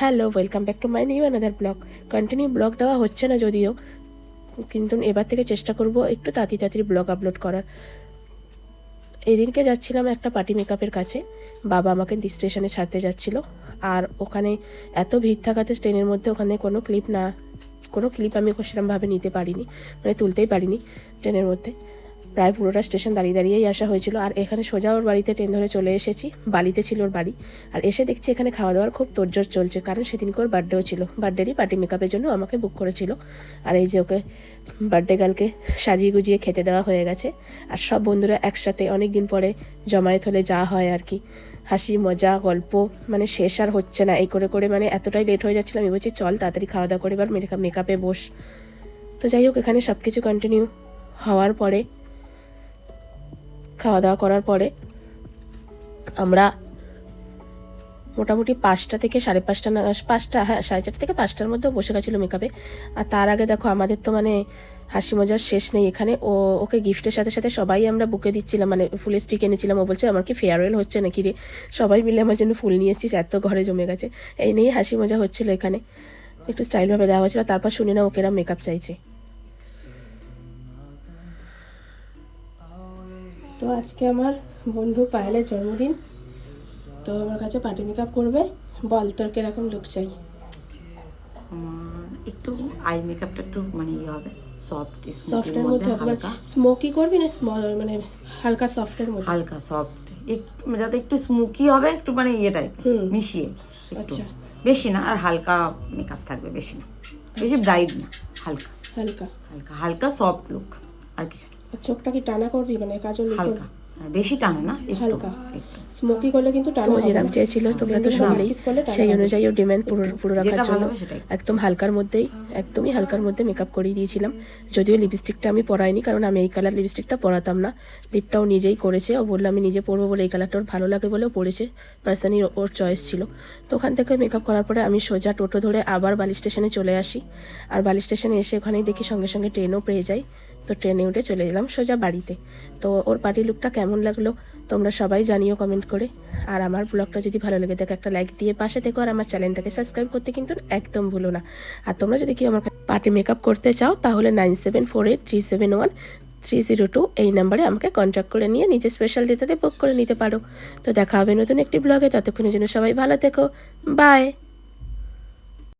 Hello, welcome back to my new another blog. Continue blog দেওয়া হচ্ছে না যদিও, কিন্তু এবার থেকে চেষ্টা করব একটু তাড়াতাড়ি ব্লগ আপলোড করার। এদিনকে যাচ্ছিলাম একটা পার্টি মেকআপের কাছে, বাবা আমাকে স্টেশনে ছাড়তে যাচ্ছিল। আর ওখানে এত ভিড় থাকাতে ট্রেনের মধ্যে ওখানে কোনো ক্লিপ আমি সেরকমভাবে নিতে পারিনি, মানে তুলতেই পারিনি ট্রেনের মধ্যে। প্রায় পুরোটা স্টেশন দাঁড়িয়ে দাঁড়িয়েই আসা হয়েছিল। আর এখানে সোজা ওর বাড়িতে ট্রেন ধরে চলে এসেছি, বালিতে ছিল ওর বাড়ি। আর এসে দেখছি এখানে খাওয়া দাওয়ার খুব তোড়জোড় চলছে, কারণ সেদিনকে ওর বার্থডেও ছিল, বার্থডেরই পার্টি মেকআপের জন্য আমাকে বুক করেছিল। আর এই যে ওকে বার্থডে গার্লকে সাজিয়ে গুজিয়ে খেতে দেওয়া হয়ে গেছে। আর সব বন্ধুরা একসাথে অনেক দিন পরে জমায়েত হলে যা হয় আর কি, হাসি মজা গল্প, মানে শেষ আর হচ্ছে না। এই করে করে মানে এতটাই লেট হয়ে যাচ্ছিল, আমি বলছি চল তাড়াতাড়ি খাওয়া দাওয়া করে এবার মেকআপে বস। তো যাই হোক, এখানে সব কিছু কন্টিনিউ হওয়ার পরে, খাওয়া দাওয়া করার পরে আমরা মোটামুটি 5টা থেকে 5:30 5টা, হ্যাঁ 4:30 থেকে 5টার মধ্যে বসে গেছিলো মেকআপে। আর তার আগে দেখো আমাদের তো মানে হাসি মজার শেষ নেই এখানে। ওকে গিফটের সাথে সাথে সবাই আমরা বুকে দিচ্ছিলাম, মানে ফুলের স্টিক এনেছিলাম। ও বলছে আমার কি ফেয়ারওয়েল হচ্ছে নাকি রে, সবাই মিলে আমার জন্য ফুল নিয়ে এসেছিস, এত ঘরে জমে গেছে। এই নিয়েই হাসি মজা হচ্ছিলো এখানে, একটু স্টাইলভাবে দেওয়া হয়েছিল। তারপর শুনি না ওকেরা মেকআপ চাইছে। তো আজকে আমার বন্ধু পায়েলের জন্মদিন, তো আমার কাছে পার্টি মেকআপ করবে। বল তোর কিরকম লুক চাই? একটু আই মেকআপটা একটু মানে ইয়ে হবে, সফটের মধ্যে হবে, স্মোকি করবি না মানে হালকা সফটের মধ্যে? হালকা সফট, একটু যাতে একটু স্মোকি হবে, একটু মানে ইয়ে টাইপ মিশিয়ে একটু, বেশি না। আর হালকা মেকআপ থাকবে, বেশি না, বেশি ব্রাইট না, হালকা হালকা হালকা হালকা সফট লুক। আর কিছু চোখটা কি টানা করবি, মানে কাজল হালকা, বেশি টানো না, হালকা। একটু স্মোকি করলে কিন্তু টানা হবে। যেরকম চেয়েছিল তোমরা তো শুনলেই, সেই অনুযায়ী ও ডিমান্ড পুরো রাখার জন্য একদম হালকার মধ্যেই, একদমই হালকার মধ্যে মেকআপ করিয়ে দিয়েছিলাম। যদিও লিপস্টিকটা আমি পরাইনি, কারণ আমি এই কালার লিপস্টিকটা পরাতাম না। লিপটাও নিজেই করেছে, ও বললো আমি নিজে পরবো বলে, এই কালারটা ওর ভালো লাগে বলেও পরেছে, পার্সোনালি ওর চয়েস ছিল। তো ওখান থেকে মেকআপ করার পরে আমি সোজা টোটো ধরে আবার বালি স্টেশনে চলে আসি। আর বালি স্টেশনে এসে ওখানেই দেখি সঙ্গে সঙ্গে ট্রেনও পেয়ে যাই। তো ট্রেনে উঠে চলে এলাম সোজা বাড়িতে। তো ওর পার্টি লুকটা কেমন লাগলো তোমরা সবাই জানিও কমেন্ট করে। আর আমার ব্লগটা যদি ভালো লেগে থাকে একটা লাইক দিয়ে পাশে থেকো, আর আমার চ্যানেলটাকে সাবস্ক্রাইব করতে কিন্তু একদম ভুলো না। আর তোমরা যদি কি আমার পার্টি মেকআপ করতে চাও তাহলে 9748371302 এই নাম্বারে আমাকে কন্ট্যাক্ট করে নিয়ে নিজের স্পেশাল ডেটাতে বুক করে নিতে পারো। তো দেখা হবে নতুন একটি ব্লগে, ততক্ষণের জন্য সবাই ভালো থেকো, বাই।